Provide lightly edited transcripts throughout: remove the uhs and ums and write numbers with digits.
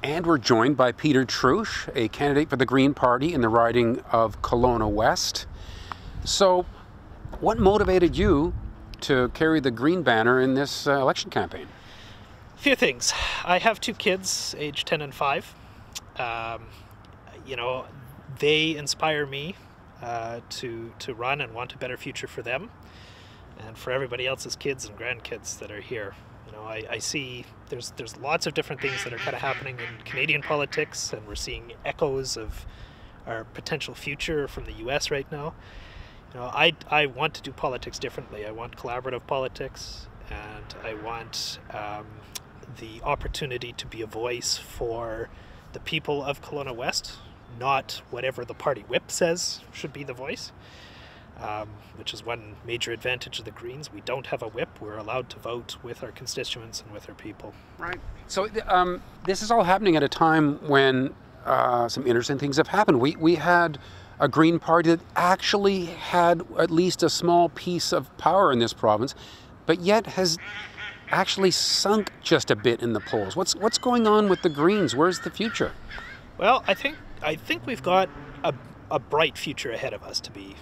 And we're joined by Peter Truch, a candidate for the Green Party in the riding of Kelowna West. So, what motivated you to carry the Green banner in this election campaign? A few things. I have two kids, aged 10 and 5. They inspire me to run and want a better future for them and for everybody else's kids and grandkids that are here. I see there's lots of different things that are kind of happening in Canadian politics, and we're seeing echoes of our potential future from the US right now. I want to do politics differently. I want collaborative politics, and I want the opportunity to be a voice for the people of Kelowna West, not whatever the party whip says should be the voice. Which is one major advantage of the Greens. We don't have a whip. We're allowed to vote with our constituents and with our people. Right. So this is all happening at a time when some interesting things have happened. We had a Green Party that actually had at least a small piece of power in this province, but yet has actually sunk just a bit in the polls. What's going on with the Greens? Where's the future? Well, I think we've got a bright future ahead of us, to be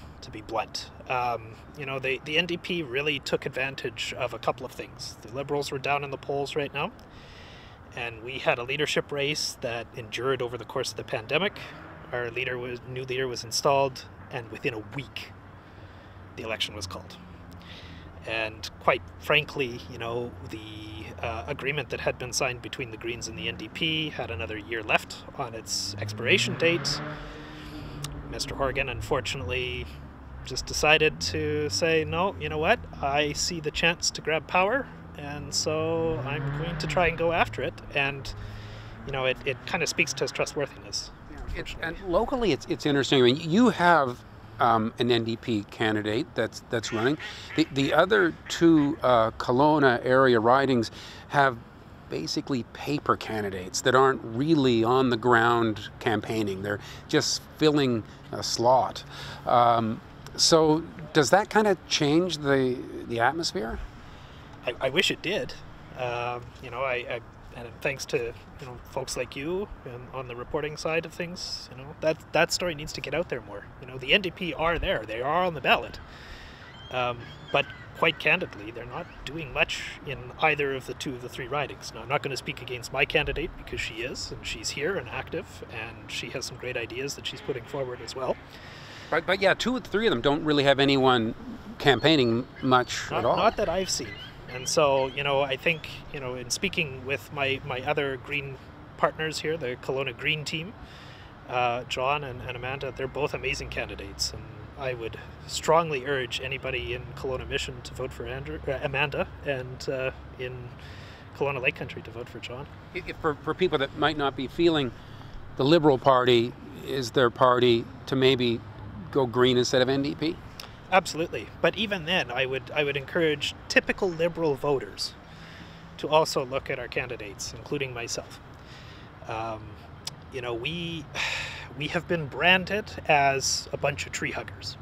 blunt. The NDP really took advantage of a couple of things. The Liberals were down in the polls right now, and we had a leadership race that endured over the course of the pandemic. Our new leader was installed, and within a week, the election was called. And quite frankly, the agreement that had been signed between the Greens and the NDP had another year left on its expiration date. Mr. Horgan, unfortunately, just decided to say, no, you know what, I see the chance to grab power, and so I'm going to try and go after it. And, it kind of speaks to his trustworthiness. And locally, it's interesting. I mean, you have an NDP candidate that's running. The other two Kelowna area ridings have basically paper candidates that aren't really on the ground campaigning. They're just filling a slot. So does that kind of change the atmosphere? I wish it did. And thanks to folks like you and on the reporting side of things, that story needs to get out there more. The NDP are there; they are on the ballot, but quite candidly, they're not doing much in either of the two of the three ridings. Now, I'm not going to speak against my candidate because she is, and she's here and active, and she has some great ideas that she's putting forward as well. But yeah, two or three of them don't really have anyone campaigning much at all. Not that I've seen. And so, I think, in speaking with my other Green partners here, the Kelowna Green team, John and Amanda, they're both amazing candidates. And I would strongly urge anybody in Kelowna Mission to vote for Amanda, and in Kelowna Lake Country to vote for John. For people that might not be feeling the Liberal Party is their party to maybe go Green instead of NDP? Absolutely. But even then, I would encourage typical Liberal voters to also look at our candidates, including myself. We have been branded as a bunch of tree huggers.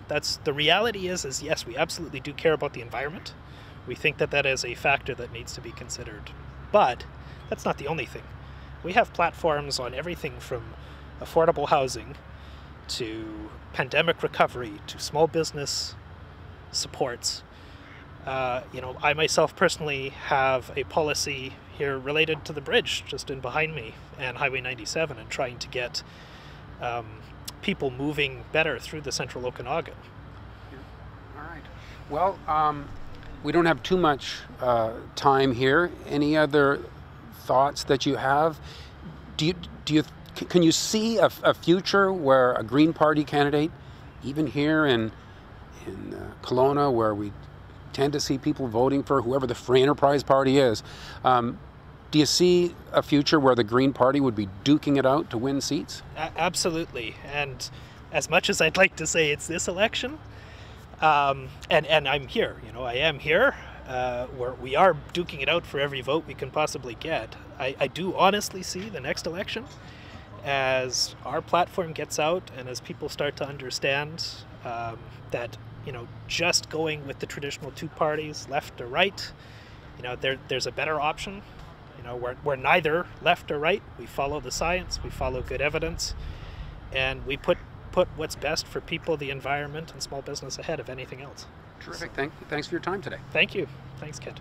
That's the reality is yes, we absolutely do care about the environment. We think that is a factor that needs to be considered. But that's not the only thing. We have platforms on everything from affordable housing to pandemic recovery to small business supports. I myself personally have a policy here related to the bridge just in behind me and Highway 97, and trying to get people moving better through the central Okanagan. Yeah. All right. Well, we don't have too much time here. Any other thoughts that you have? Can you see a future where a Green Party candidate, even here in Kelowna, where we tend to see people voting for whoever the Free Enterprise Party is, do you see a future where the Green Party would be duking it out to win seats? Absolutely. And as much as I'd like to say it's this election, and I'm here, I am here, where we are duking it out for every vote we can possibly get. I do honestly see the next election as our platform gets out and as people start to understand that, just going with the traditional two parties, left or right, there's a better option You know, we're neither left or right. We follow the science, we follow good evidence, and we put what's best for people, the environment, and small business ahead of anything else. Terrific. Thanks for your time today. Thank you. Thanks, Kent.